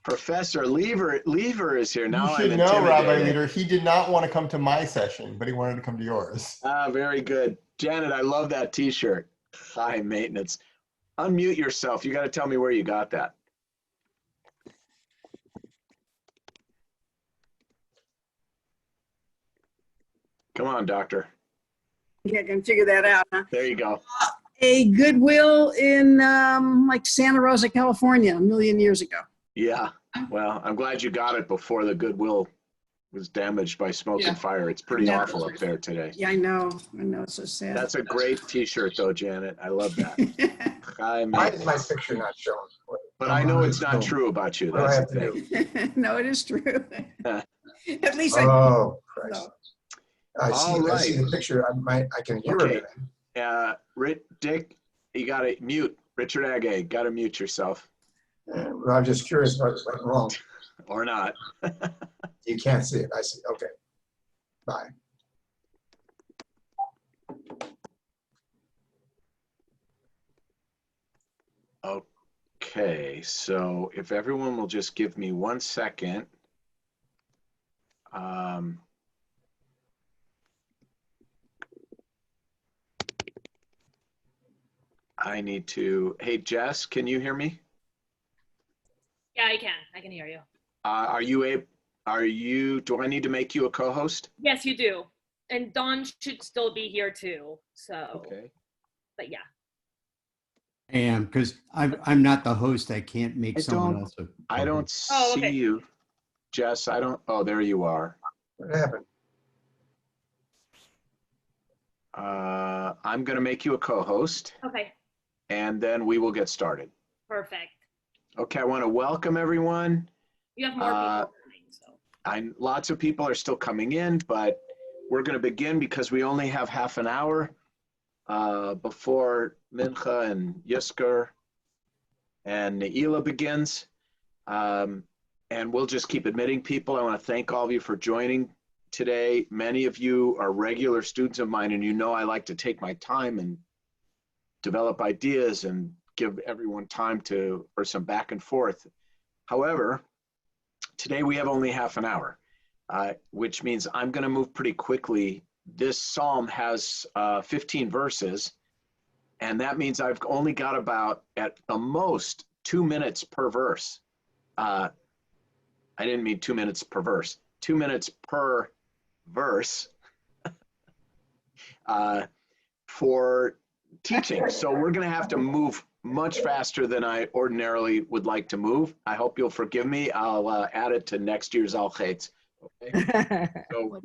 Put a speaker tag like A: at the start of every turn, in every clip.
A: Professor Lever is here. Now
B: You should
A: I'm
B: know, Rabbi
A: intimidated.
B: Leder, he did not want to come to my session, but he wanted to come to yours.
A: Ah, very good. Janet, I love that t-shirt. High maintenance. Unmute yourself. You got to tell me where you got that. Come on, doctor.
C: I can figure that out, huh?
A: There you go.
C: A Goodwill in like Santa Rosa, California, a million years ago.
A: Yeah. Well, I'm glad you got it before the Goodwill was damaged by smoke and fire. It's pretty awful up there today.
C: Yeah, I know. It's so sad.
A: That's a great t-shirt though, Janet. I love that.
D: Why is my picture not showing?
A: But I know it's not true about you. That's the thing.
C: No, it is true. At least
D: oh, Christ.
C: No.
D: I see the picture. I can hear it.
A: Dick, you got to mute. Richard Agay, got to mute yourself.
D: Well, I'm just curious what went wrong.
A: Or not.
D: You can't see it. I see. Okay. Bye.
A: Okay, so if everyone will just give me 1 second. I need to, hey Jess, can you hear me?
E: Yeah, I can. I can hear you.
A: Do I need to make you a co-host?
E: Yes, you do. And Dawn should still be here too. So,
A: okay.
E: But yeah.
F: I am, because I'm not the host. I can't make someone else.
A: I don't see you. Jess, I don't, oh, there you are.
D: What happened?
A: I'm going to make you a co-host.
E: Okay.
A: And then we will get started.
E: Perfect.
A: Okay, I want to welcome everyone.
E: You have more people coming, so.
A: Lots of people are still coming in, but we're going to begin because we only have half an hour before Mincha and Yizkor and Ne'ilah begins. And we'll just keep admitting people. I want to thank all of you for joining today. Many of you are regular students of mine, and you know I like to take my time and develop ideas and give everyone time for some back and forth. However, today we have only half an hour, which means I'm going to move pretty quickly. This psalm has 15 verses, and that means I've only got about, at the most, 2 minutes per verse. I didn't mean 2 minutes per verse, 2 minutes per verse for teaching. So we're going to have to move much faster than I ordinarily would like to move. I hope you'll forgive me. I'll add it to next year's Al Chetz. Okay. So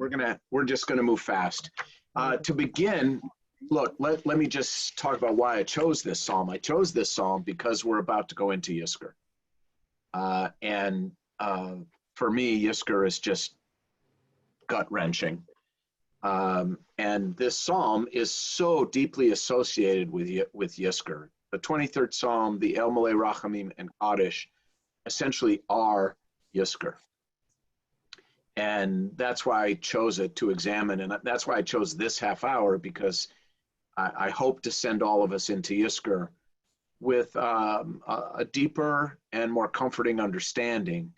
A: we're just going to move fast. To begin, look, let me just talk about why I chose this psalm. I chose this psalm because we're about to go into Yizkor. For me, Yizkor is just gut-wrenching. And this psalm is so deeply associated with Yizkor. The 23rd Psalm, the El Malei Rachamim, and Kaddish essentially are Yizkor. And that's why I chose it to examine, and that's why I chose this half hour, because I hope to send all of us into Yizkor with a deeper and more comforting understanding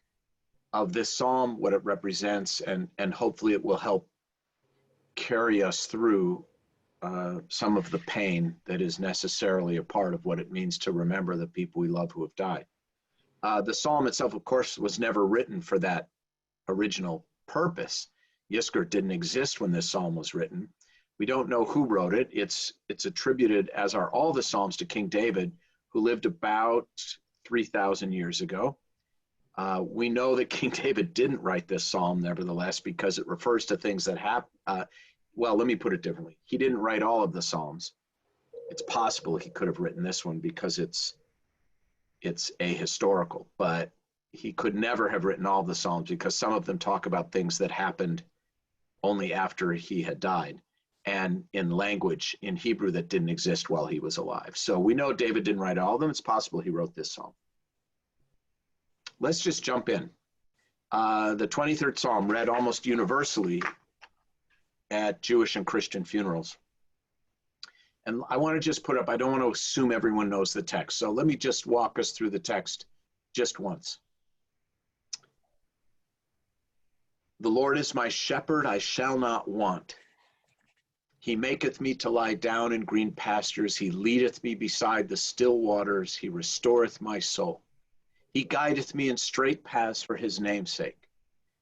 A: of this psalm, what it represents, and hopefully it will help carry us through some of the pain that is necessarily a part of what it means to remember the people we love who have died. The psalm itself, of course, was never written for that original purpose. Yizkor didn't exist when this psalm was written. We don't know who wrote it. It's attributed, as are all the psalms, to King David, who lived about 3,000 years ago. We know that King David didn't write this psalm, nevertheless, because it refers to things that happened. Well, let me put it differently. He didn't write all of the psalms. It's possible he could have written this one because it's ahistorical, but he could never have written all the psalms because some of them talk about things that happened only after he had died, and in language in Hebrew that didn't exist while he was alive. So we know David didn't write all of them. It's possible he wrote this psalm. Let's just jump in. The 23rd Psalm read almost universally at Jewish and Christian funerals. And I want to just put up, I don't want to assume everyone knows the text. So let me just walk us through the text just once. The Lord is my shepherd, I shall not want. He maketh me to lie down in green pastures. He leadeth me beside the still waters. He restoreth my soul. He guideth me in straight paths for his name's sake.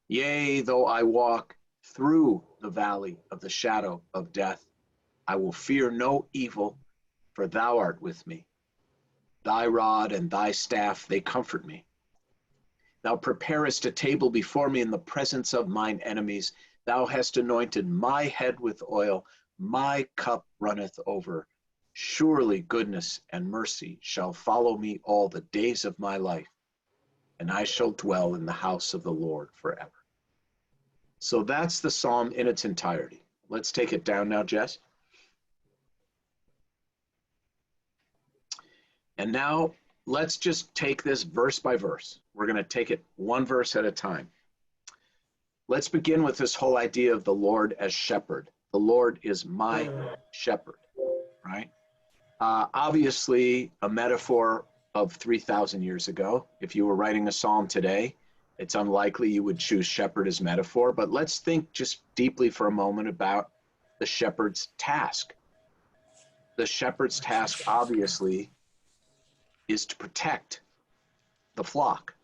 A: Yea, though I walk through the valley of the shadow of death, I will fear no evil, for thou art with me. Thy rod and thy staff, they comfort me. Thou preparest a table before me in the presence of mine enemies. Thou hast anointed my head with oil. My cup runneth over. Surely goodness and mercy shall follow me all the days of my life, and I shall dwell in the house of the Lord forever. So that's the psalm in its entirety. Let's take it down now, Jess. And now let's just take this verse by verse. We're going to take it one verse at a time. Let's begin with this whole idea of the Lord as shepherd. The Lord is my shepherd, right? Obviously, a metaphor of 3,000 years ago. If you were writing a psalm today, it's unlikely you would choose shepherd as metaphor, but let's think just deeply for a moment about the shepherd's task. The shepherd's task, obviously, is to protect the flock.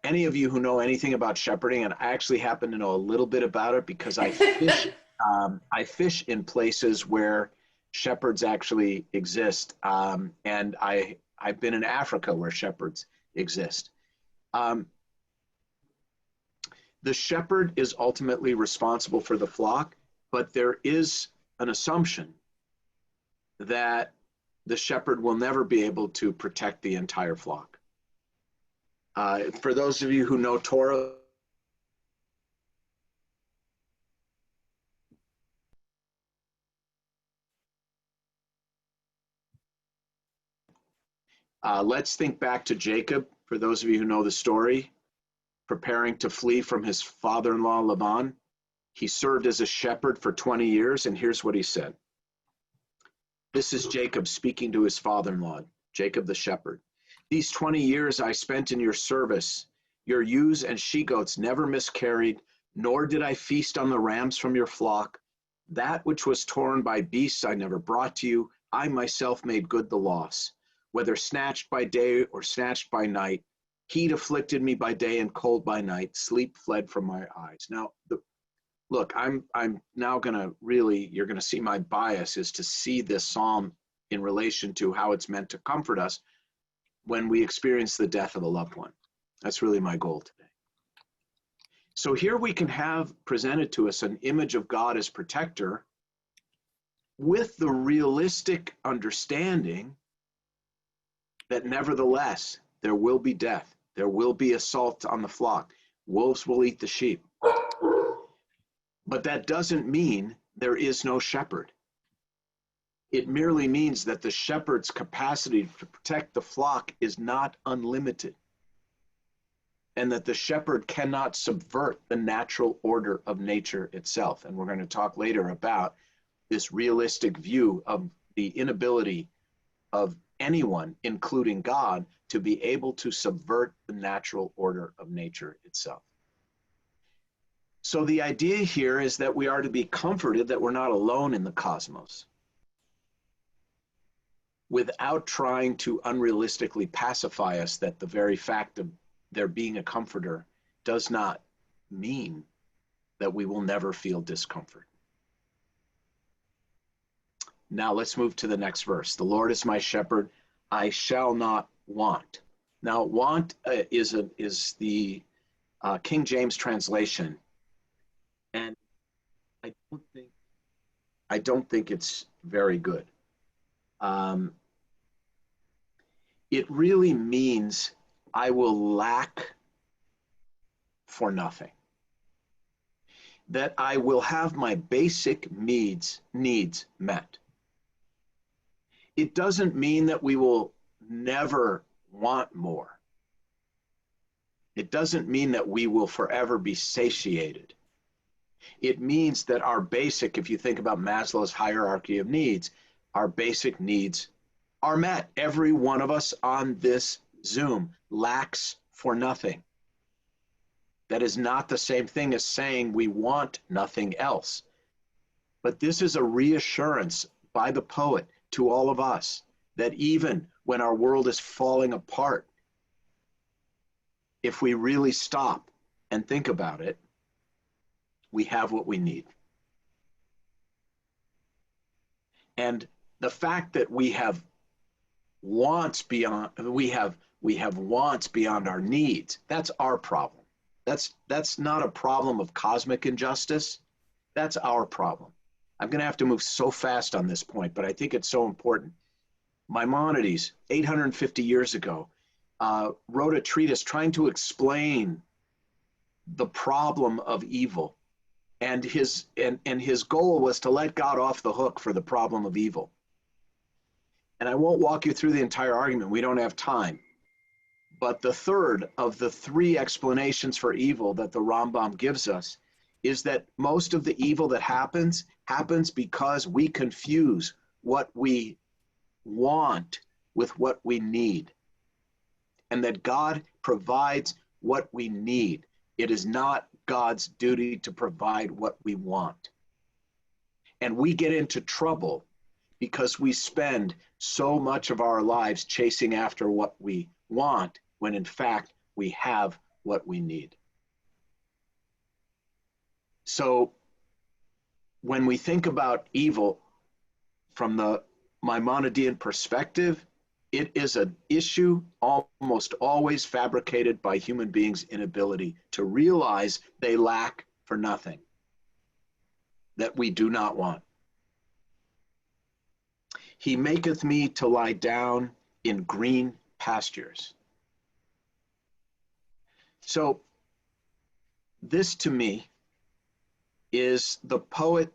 A: Any of you who know anything about shepherding, and I actually happen to know a little bit about it because I fish in places where shepherds actually exist, and I've been in Africa where shepherds exist. The shepherd is ultimately responsible for the flock, but there is an assumption that the shepherd will never be able to protect the entire flock. For those of you who know Torah, let's think back to Jacob. For those of you who know the story, preparing to flee from his father-in-law Laban, he served as a shepherd for 20 years, and here's what he said. This is Jacob speaking to his father-in-law, Jacob the shepherd. These 20 years I spent in your service. Your ewes and she-goats never miscarried, nor did I feast on the rams from your flock. That which was torn by beasts I never brought to you. I myself made good the loss. Whether snatched by day or snatched by night, heat afflicted me by day and cold by night. Sleep fled from my eyes. Now, look, I'm now going to really, you're going to see my bias is to see this psalm in relation to how it's meant to comfort us when we experience the death of a loved one. That's really my goal today. So here we can have presented to us an image of God as protector with the realistic understanding that nevertheless, there will be death. There will be assault on the flock. Wolves will eat the sheep. But that doesn't mean there is no shepherd. It merely means that the shepherd's capacity to protect the flock is not unlimited, and that the shepherd cannot subvert the natural order of nature itself. And we're going to talk later about this realistic view of the inability of anyone, including God, to be able to subvert the natural order of nature itself. So the idea here is that we are to be comforted that we're not alone in the cosmos, without trying to unrealistically pacify us that the very fact of there being a comforter does not mean that we will never feel discomfort. Now let's move to the next verse. The Lord is my shepherd, I shall not want. Now want is the King James translation, and I don't think it's very good. It really means I will lack for nothing. That I will have my basic needs met. It doesn't mean that we will never want more. It doesn't mean that we will forever be satiated. It means that our basic, if you think about Maslow's hierarchy of needs, our basic needs are met. Every one of us on this Zoom lacks for nothing. That is not the same thing as saying we want nothing else. But this is a reassurance by the poet to all of us that even when our world is falling apart, if we really stop and think about it, we have what we need. And the fact that we have wants beyond wants beyond our needs, that's our problem. That's not a problem of cosmic injustice. That's our problem. I'm going to have to move so fast on this point, but I think it's so important. Maimonides, 850 years ago, wrote a treatise trying to explain the problem of evil. And his goal was to let God off the hook for the problem of evil. And I won't walk you through the entire argument. We don't have time. But the third of the three explanations for evil that the Rambam gives us is that most of the evil that happens because we confuse what we want with what we need. And that God provides what we need. It is not God's duty to provide what we want. And we get into trouble because we spend so much of our lives chasing after what we want, when in fact we have what we need. So when we think about evil from the Maimonidean perspective, it is an issue almost always fabricated by human beings' inability to realize they lack for nothing that we do not want. He maketh me to lie down in green pastures. So this to me is the poet,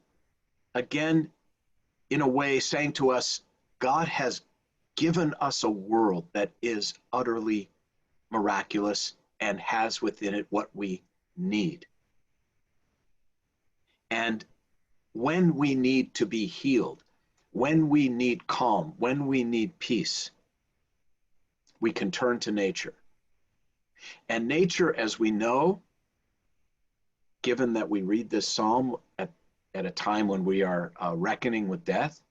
A: again, in a way saying to us, God has given us a world that is utterly miraculous and has within it what we need. And when we need to be healed, when we need calm, when we need peace, we can turn to nature. And nature, as we know, given that we read this psalm at a time when we are reckoning with death,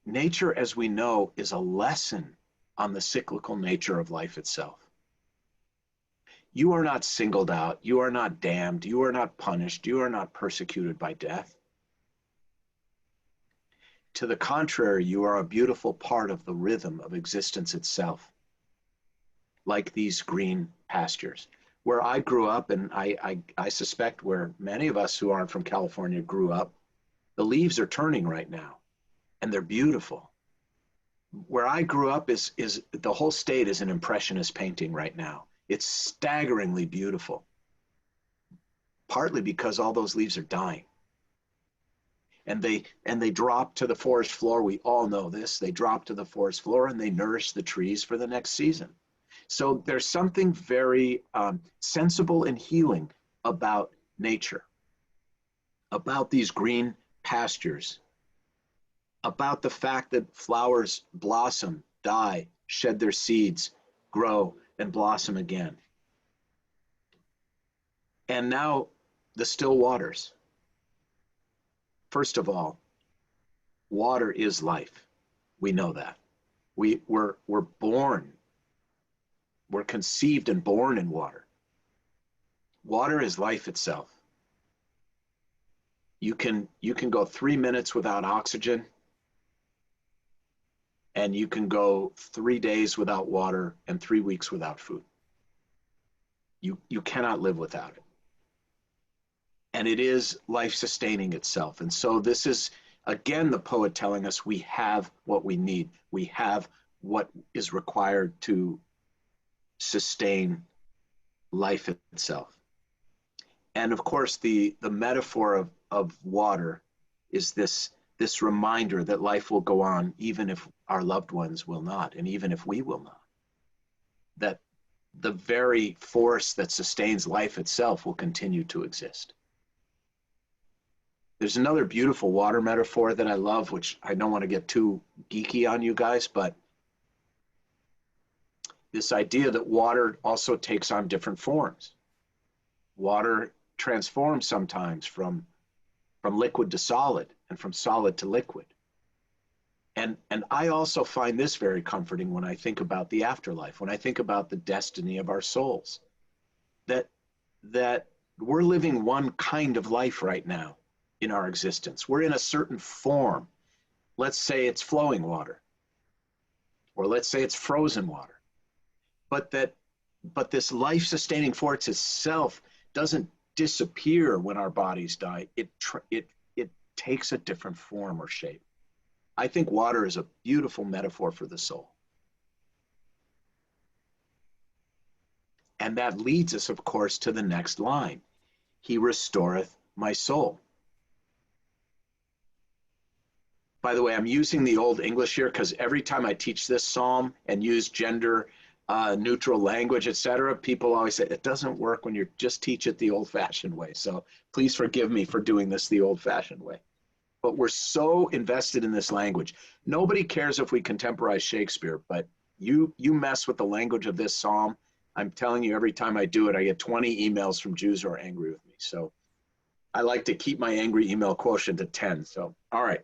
A: nature, as we know, is a lesson on the cyclical nature of life itself. You are not singled out. You are not damned. You are not punished. You are not persecuted by death. To the contrary, you are a beautiful part of the rhythm of existence itself, like these green pastures. Where I grew up, and I suspect where many of us who aren't from California grew up, the leaves are turning right now, and they're beautiful. Where I grew up is the whole state is an impressionist painting right now. It's staggeringly beautiful, partly because all those leaves are dying. And they drop to the forest floor. We all know this. They drop to the forest floor and they nourish the trees for the next season. So there's something very sensible and healing about nature, about these green pastures, about the fact that flowers blossom, die, shed their seeds, grow, and blossom again. And now the still waters. First of all, water is life. We know that. We're born. We're conceived and born in water. Water is life itself. You can go 3 minutes without oxygen, and you can go 3 days without water and 3 weeks without food. You cannot live without it. And it is life-sustaining itself. And so this is, again, the poet telling us we have what we need. We have what is required to sustain life itself. And of course, the metaphor of water is this reminder that life will go on even if our loved ones will not, and even if we will not. That the very force that sustains life itself will continue to exist. There's another beautiful water metaphor that I love, which I don't want to get too geeky on you guys, but this idea that water also takes on different forms. Water transforms sometimes from liquid to solid and from solid to liquid. And I also find this very comforting when I think about the afterlife, when I think about the destiny of our souls, that we're living one kind of life right now in our existence. We're in a certain form. Let's say it's flowing water, or let's say it's frozen water. But this life-sustaining force itself doesn't disappear when our bodies die. It takes a different form or shape. I think water is a beautiful metaphor for the soul. And that leads us, of course, to the next line. He restoreth my soul. By the way, I'm using the Old English here because every time I teach this psalm and use gender neutral language, etc., people always say, it doesn't work when you just teach it the old-fashioned way. So please forgive me for doing this the old-fashioned way. But we're so invested in this language. Nobody cares if we contemporize Shakespeare, but you mess with the language of this psalm, I'm telling you, every time I do it, I get 20 emails from Jews who are angry with me. So I like to keep my angry email quotient to 10. So, all right.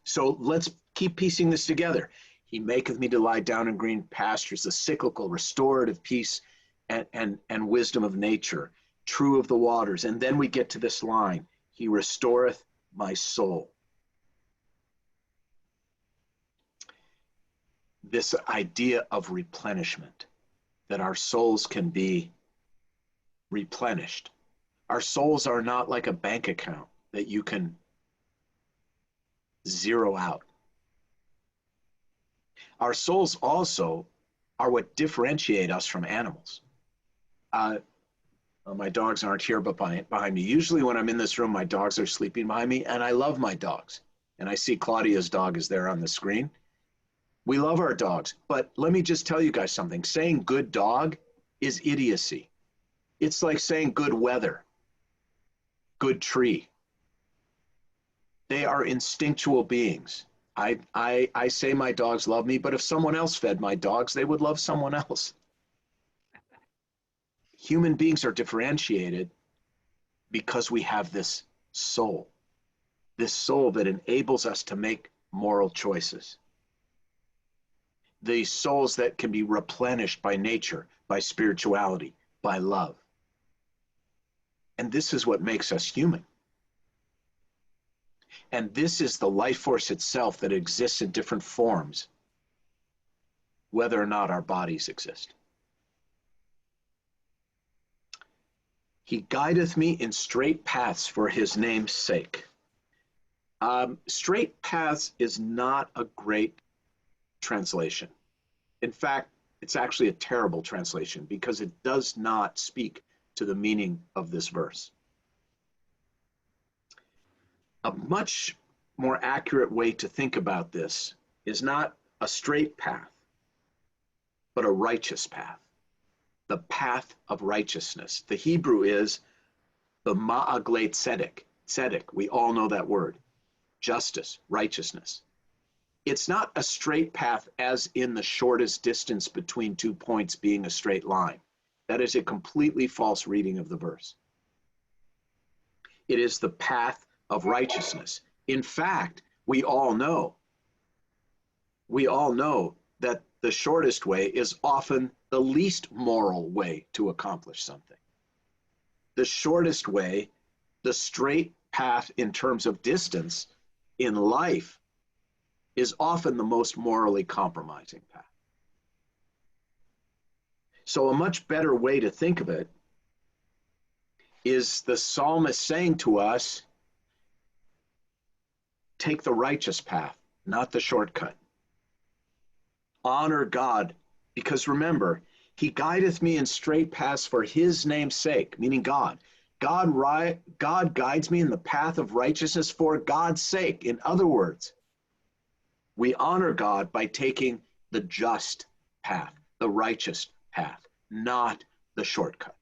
A: So let's keep piecing this together. He maketh me to lie down in green pastures, the cyclical, restorative peace and wisdom of nature, true of the waters. And then we get to this line, he restoreth my soul. This idea of replenishment, that our souls can be replenished. Our souls are not like a bank account that you can zero out. Our souls also are what differentiate us from animals. My dogs aren't here, but behind me. Usually when I'm in this room, my dogs are sleeping behind me, and I love my dogs. And I see Claudia's dog is there on the screen. We love our dogs, but let me just tell you guys something. Saying good dog is idiocy. It's like saying good weather, good tree. They are instinctual beings. I say my dogs love me, but if someone else fed my dogs, they would love someone else. Human beings are differentiated because we have this soul that enables us to make moral choices. These souls that can be replenished by nature, by spirituality, by love. And this is what makes us human. And this is the life force itself that exists in different forms, whether or not our bodies exist. He guideth me in straight paths for his name's sake. Straight paths is not a great translation. In fact, it's actually a terrible translation because it does not speak to the meaning of this verse. A much more accurate way to think about this is not a straight path, but a righteous path, the path of righteousness. The Hebrew is the ma'aglei tzedek. Tzedek, we all know that word. Justice, righteousness. It's not a straight path as in the shortest distance between 2 points being a straight line. That is a completely false reading of the verse. It is the path of righteousness. In fact, we all know that the shortest way is often the least moral way to accomplish something. The shortest way, the straight path in terms of distance in life, is often the most morally compromising path. So a much better way to think of it is the psalmist saying to us, take the righteous path, not the shortcut. Honor God, because remember, he guideth me in straight paths for his name's sake, meaning God. God guides me in the path of righteousness for God's sake. In other words, we honor God by taking the just path, the righteous path, not the shortcut.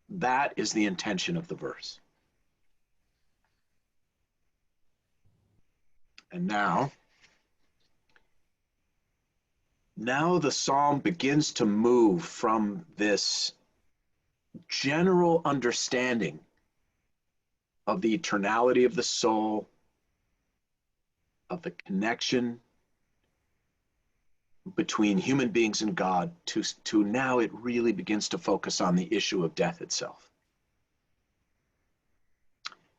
A: That is the intention of the verse. And now, now the psalm begins to move from this general understanding of the eternality of the soul, of the connection between human beings and God, to now it really begins to focus on the issue of death itself.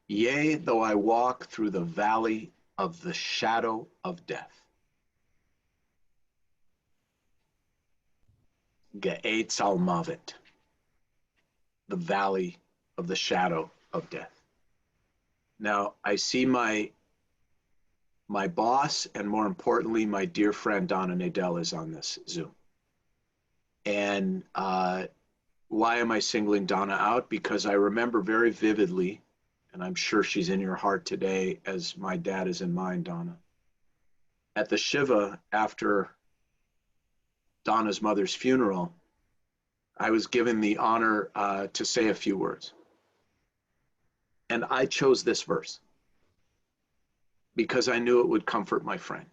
A: Yea, though I walk through the valley of the shadow of death. Ge'etz al mavet, the valley of the shadow of death. Now, I see my boss, and more importantly, my dear friend Donna Nadell is on this Zoom. And why am I singling Donna out? Because I remember very vividly, and I'm sure she's in your heart today as my dad is in mine, Donna. At the Shiva, after Donna's mother's funeral, I was given the honor to say a few words. And I chose this verse because I knew it would comfort my friend.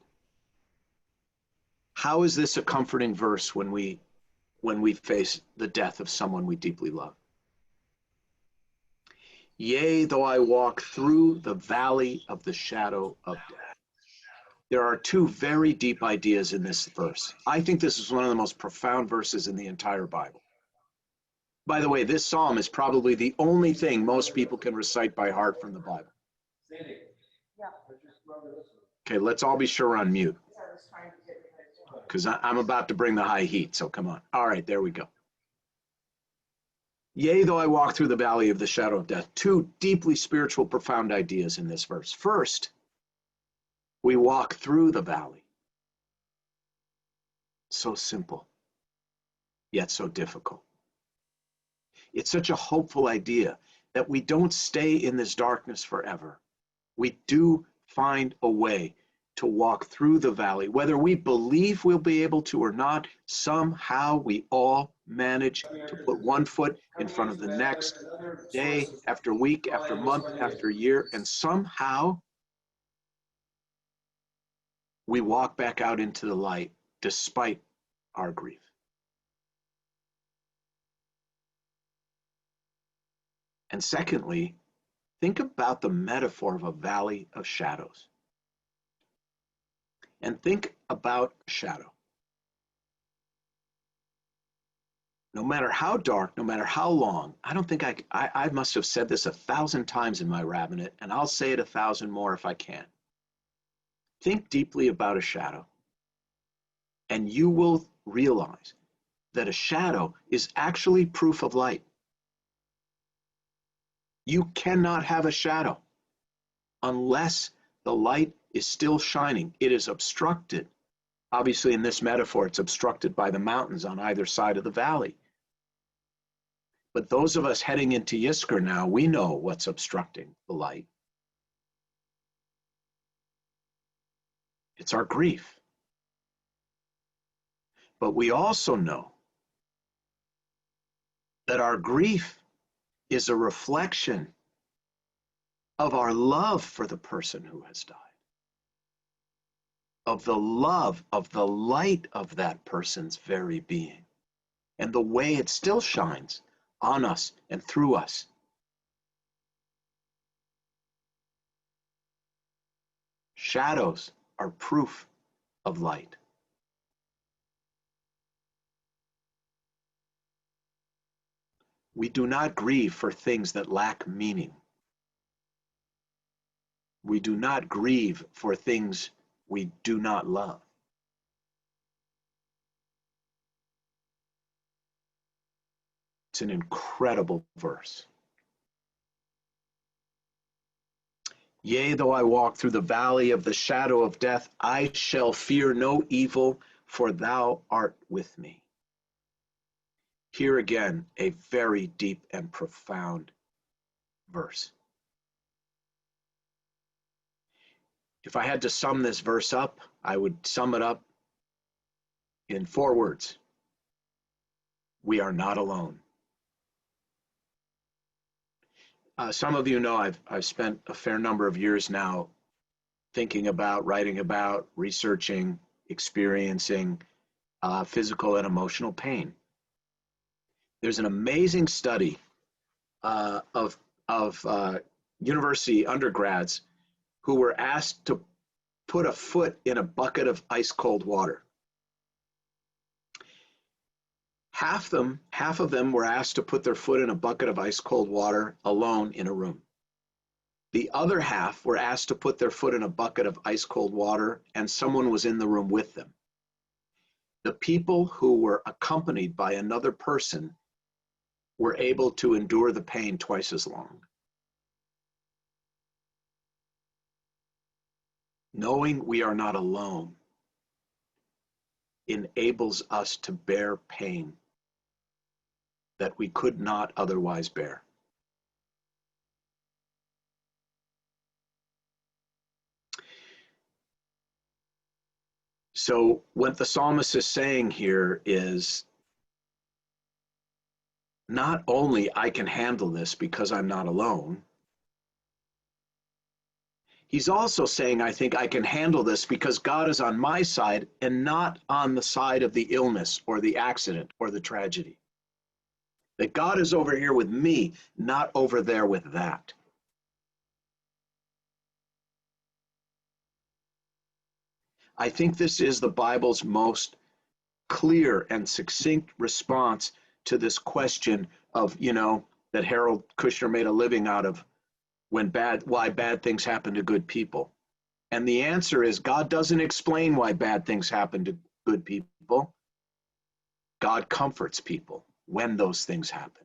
A: How is this a comforting verse when we face the death of someone we deeply love? Yea, though I walk through the valley of the shadow of death. There are two very deep ideas in this verse. I think this is one of the most profound verses in the entire Bible. By the way, this psalm is probably the only thing most people can recite by heart from the Bible. Okay, let's all be sure we're on mute, because I'm about to bring the high heat, so come on. All right, there we go. Yea, though I walk through the valley of the shadow of death. Two deeply spiritual, profound ideas in this verse. First, we walk through the valley. So simple, yet so difficult. It's such a hopeful idea that we don't stay in this darkness forever. We do find a way to walk through the valley. Whether we believe we'll be able to or not, somehow we all manage to put one foot in front of the next, day after week, after month, after year, and somehow we walk back out into the light despite our grief. And secondly, think about the metaphor of a valley of shadows. And think about a shadow. No matter how dark, no matter how long, I don't think I must have said this 1,000 times in my rabbinate, and I'll say it 1,000 more if I can. Think deeply about a shadow, and you will realize that a shadow is actually proof of light. You cannot have a shadow unless the light is still shining. It is obstructed. Obviously, in this metaphor, it's obstructed by the mountains on either side of the valley. But those of us heading into Yizkor now, we know what's obstructing the light. It's our grief. But we also know that our grief is a reflection of our love for the person who has died, of the love, of the light of that person's very being, and the way it still shines on us and through us. Shadows are proof of light. We do not grieve for things that lack meaning. We do not grieve for things we do not love. It's an incredible verse. Yea, though I walk through the valley of the shadow of death, I shall fear no evil, for thou art with me. Here again, a very deep and profound verse. If I had to sum this verse up, I would sum it up in 4 words. We are not alone. Some of you know I've spent a fair number of years now thinking about, writing about, researching, experiencing physical and emotional pain. There's an amazing study of university undergrads who were asked to put a foot in a bucket of ice cold water. Half of them were asked to put their foot in a bucket of ice cold water alone in a room. The other half were asked to put their foot in a bucket of ice cold water and someone was in the room with them. The people who were accompanied by another person were able to endure the pain twice as long. Knowing we are not alone enables us to bear pain that we could not otherwise bear. So what the psalmist is saying here is, not only I can handle this because I'm not alone, he's also saying, I think I can handle this because God is on my side and not on the side of the illness or the accident or the tragedy. That God is over here with me, not over there with that. I think this is the Bible's most clear and succinct response to this question of, that Harold Kushner made a living out of, why bad things happen to good people. And the answer is, God doesn't explain why bad things happen to good people. God comforts people when those things happen.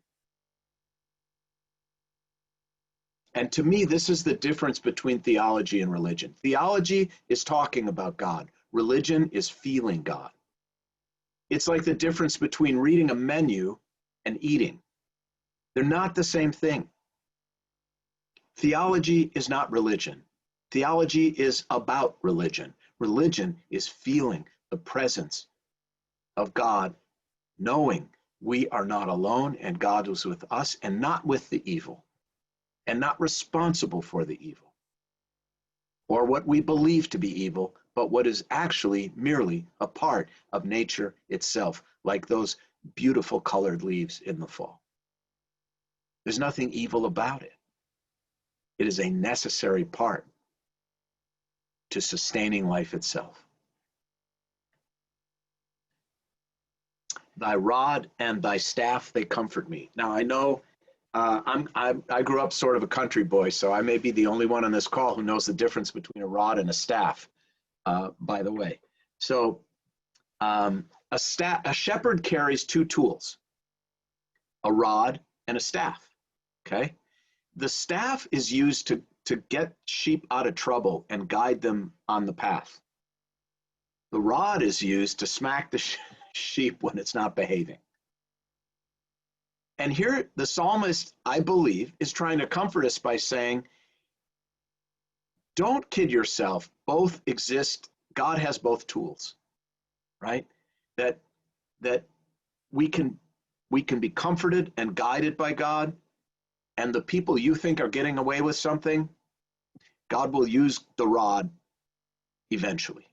A: And to me, this is the difference between theology and religion. Theology is talking about God. Religion is feeling God. It's like the difference between reading a menu and eating. They're not the same thing. Theology is not religion. Theology is about religion. Religion is feeling the presence of God, knowing we are not alone and God is with us and not with the evil and not responsible for the evil or what we believe to be evil, but what is actually merely a part of nature itself, like those beautiful colored leaves in the fall. There's nothing evil about it. It is a necessary part to sustaining life itself. Thy rod and thy staff, they comfort me. Now I know I grew up sort of a country boy, so I may be the only one on this call who knows the difference between a rod and a staff, by the way. So a shepherd carries two tools, a rod and a staff, okay? The staff is used to get sheep out of trouble and guide them on the path. The rod is used to smack the sheep when it's not behaving. And here the psalmist, I believe, is trying to comfort us by saying, don't kid yourself, both exist. God has both tools, right? That we can be comforted and guided by God, and the people you think are getting away with something, God will use the rod eventually.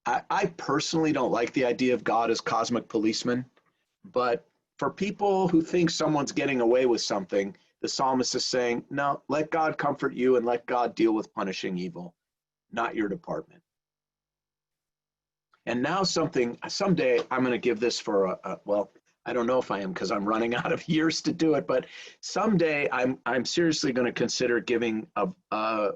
A: I personally don't like the idea of God as cosmic policeman, but for people who think someone's getting away with something, the psalmist is saying, no, let God comfort you and let God deal with punishing evil, not your department. And now someday I'm going to give this for well, I don't know if I am because I'm running out of years to do it, but someday I'm seriously going to consider giving a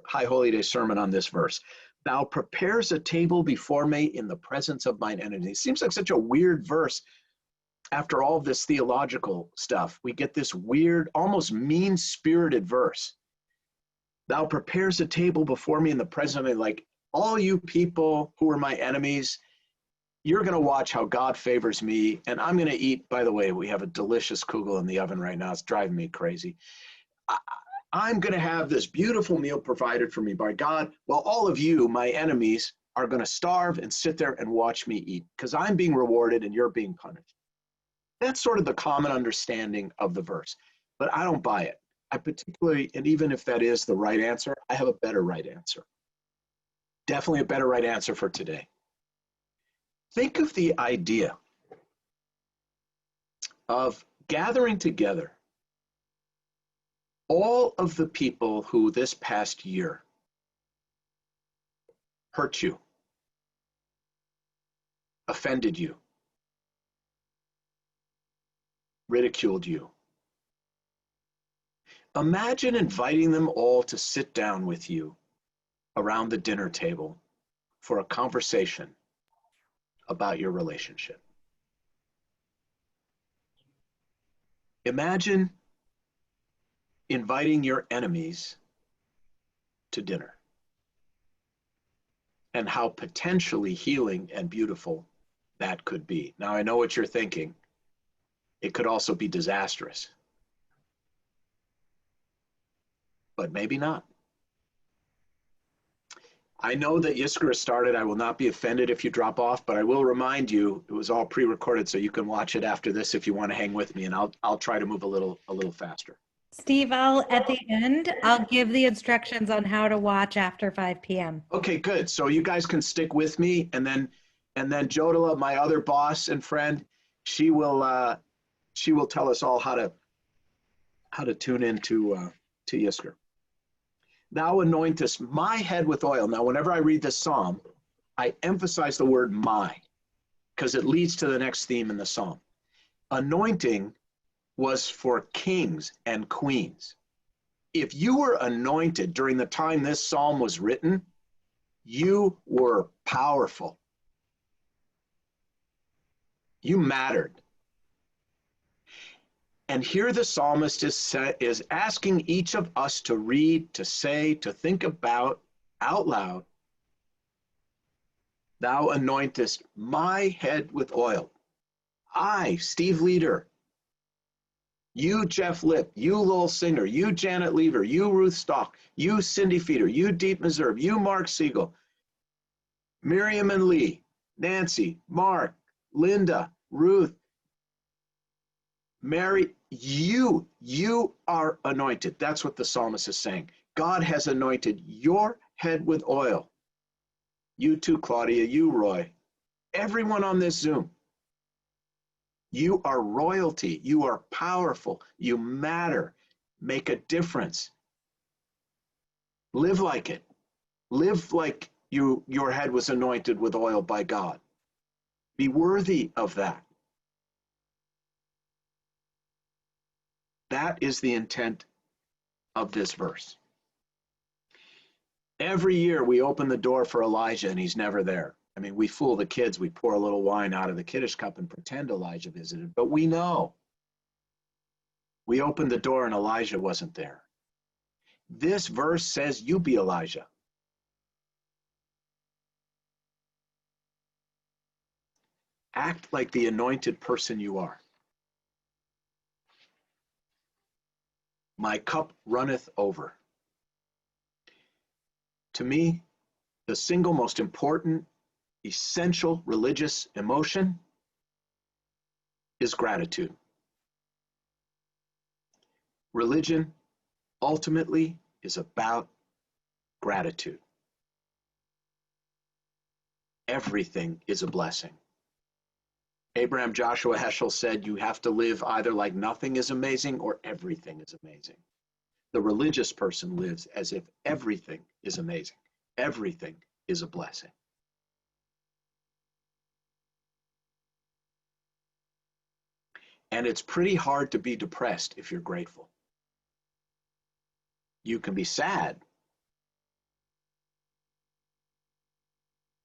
A: High Holy Day sermon on this verse. Thou prepares a table before me in the presence of mine enemies. It seems like such a weird verse. After all this theological stuff, we get this weird, almost mean-spirited verse. Thou prepares a table before me in the presence of me, like all you people who are my enemies, you're going to watch how God favors me, and I'm going to eat. By the way, we have a delicious kugel in the oven right now. It's driving me crazy. I'm going to have this beautiful meal provided for me by God, while all of you, my enemies, are going to starve and sit there and watch me eat because I'm being rewarded and you're being punished. That's sort of the common understanding of the verse, but I don't buy it. I particularly, and even if that is the right answer, I have a better right answer. Definitely a better right answer for today. Think of the idea of gathering together all of the people who this past year hurt you, offended you, ridiculed you. Imagine inviting them all to sit down with you around the dinner table for a conversation about your relationship. Imagine inviting your enemies to dinner and how potentially healing and beautiful that could be. Now, I know what you're thinking. It could also be disastrous, but maybe not. I know that Yizkor started. I will not be offended if you drop off, but I will remind you, it was all pre-recorded, so you can watch it after this if you want to hang with me, and I'll try to move a little faster.
G: Steve, at the end, I'll give the instructions on how to watch after 5 p.m.
A: Okay, good. So you guys can stick with me, and then Jodela, my other boss and friend, she will tell us all how to tune into to Yizkor. Thou anointest my head with oil. Now, whenever I read this psalm, I emphasize the word my, because it leads to the next theme in the psalm. Anointing was for kings and queens. If you were anointed during the time this psalm was written, you were powerful. You mattered. And here the psalmist is asking each of us to read, to say, to think about out loud. Thou anointest my head with oil. I, Steve Leder, you, Jeff Lipp, you, Lowell Singer, you, Janet Lever, you, Ruth Stock, you, Cindy Feeder, you, Deep Meserve, you, Mark Siegel, Miriam and Lee, Nancy, Mark, Linda, Ruth, Mary, you are anointed. That's what the psalmist is saying. God has anointed your head with oil. You too, Claudia, you, Roy, everyone on this Zoom. You are royalty. You are powerful. You matter. Make a difference. Live like it. Live like your head was anointed with oil by God. Be worthy of that. That is the intent of this verse. Every year we open the door for Elijah and he's never there. I mean, we fool the kids. We pour a little wine out of the Kiddush cup and pretend Elijah visited, but we know. We opened the door and Elijah wasn't there. This verse says you be Elijah. Act like the anointed person you are. My cup runneth over. To me, the single most important, essential religious emotion is gratitude. Religion ultimately is about gratitude. Everything is a blessing. Abraham Joshua Heschel said you have to live either like nothing is amazing or everything is amazing. The religious person lives as if everything is amazing. Everything is a blessing. And it's pretty hard to be depressed if you're grateful. You can be sad,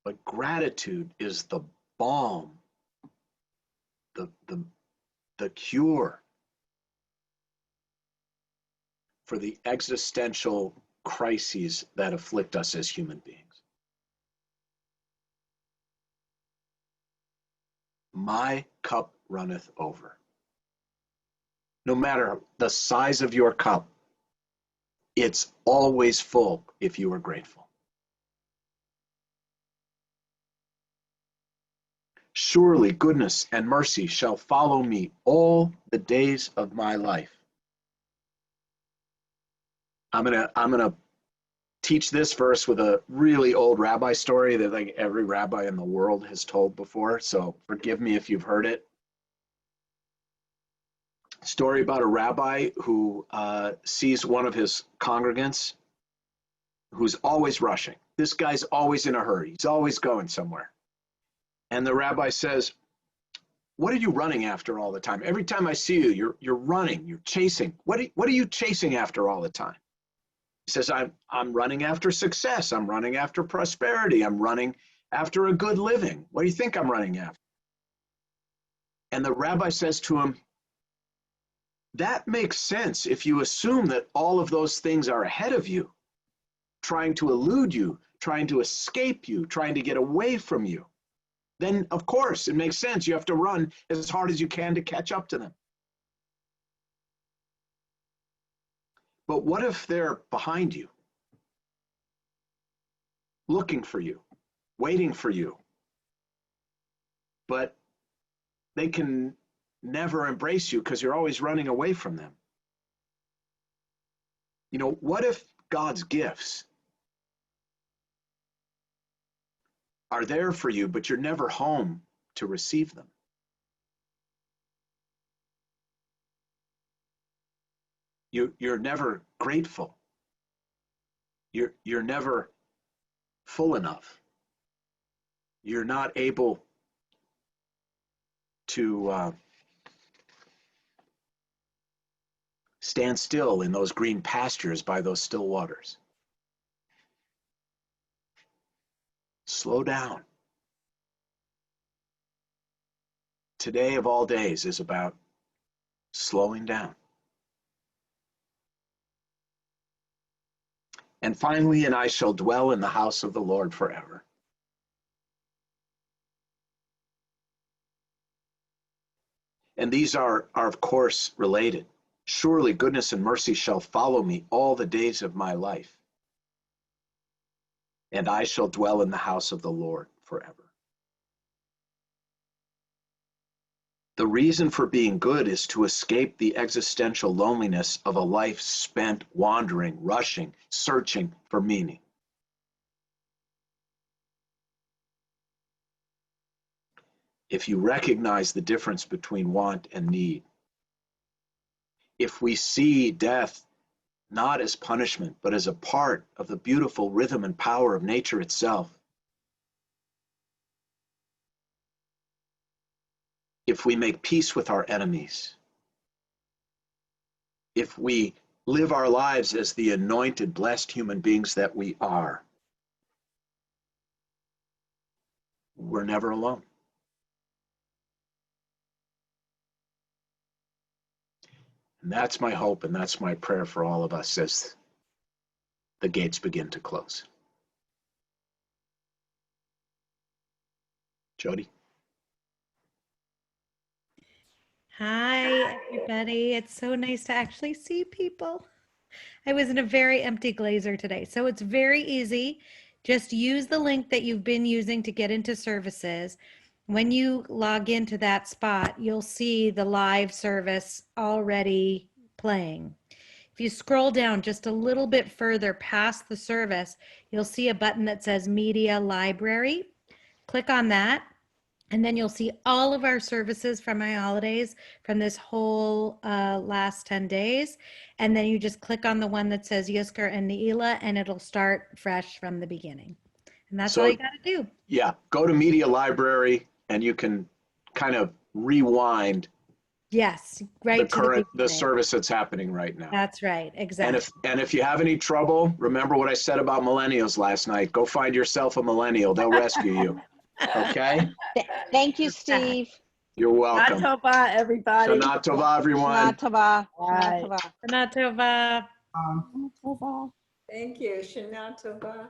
A: but gratitude is the balm, the cure for the existential crises that afflict us as human beings. My cup runneth over. No matter the size of your cup, it's always full if you are grateful. Surely goodness and mercy shall follow me all the days of my life. I'm gonna teach this verse with a really old rabbi story that like every rabbi in the world has told before. So forgive me if you've heard it. Story about a rabbi who sees one of his congregants who's always rushing. This guy's always in a hurry. He's always going somewhere. And the rabbi says, "What are you running after all the time? Every time I see you, you're running, you're chasing. What are you chasing after all the time?" He says, I'm running after success. I'm running after prosperity. I'm running after a good living. What do you think I'm running after? And the rabbi says to him, that makes sense if you assume that all of those things are ahead of you, trying to elude you, trying to escape you, trying to get away from you. Then, of course, it makes sense. You have to run as hard as you can to catch up to them. But what if they're behind you, looking for you, waiting for you, but they can never embrace you because you're always running away from them? You know, what if God's gifts are there for you, but you're never home to receive them? You're never grateful. You're never full enough. You're not able to stand still in those green pastures by those still waters. Slow down. Today of all days is about slowing down. And finally, and I shall dwell in the house of the Lord forever. And these are of course related. Surely goodness and mercy shall follow me all the days of my life. And I shall dwell in the house of the Lord forever. The reason for being good is to escape the existential loneliness of a life spent wandering, rushing, searching for meaning. If you recognize the difference between want and need, if we see death not as punishment, but as a part of the beautiful rhythm and power of nature itself, if we make peace with our enemies, if we live our lives as the anointed, blessed human beings that we are, we're never alone. And that's my hope, and that's my prayer for all of us as the gates begin to close. Jody?
G: Hi, everybody. It's so nice to actually see people. I was in a very empty Glazer today, so it's very easy. Just use the link that you've been using to get into services. When you log into that spot, you'll see the live service already playing. If you scroll down just a little bit further past the service, you'll see a button that says Media Library. Click on that. And then you'll see all of our services from my holidays from this whole last 10 days. And then you just click on the one that says Yizkor and Ne'ilah, and it'll start fresh from the beginning. And that's all you got to do.
A: Yeah, go to Media Library and you can kind of rewind.
G: Yes, right.
A: The service that's happening right now.
G: That's right, exactly.
A: And if you have any trouble, remember what I said about millennials last night. Go find yourself a millennial. They'll rescue you. Okay?
H: Thank you, Steve.
A: You're welcome.
I: Shana Tova, everybody.
A: Shana Tova, everyone.
H: Shana Tova.
I: Right.
G: Shana Tova.
I: Thank you. Shana Tova.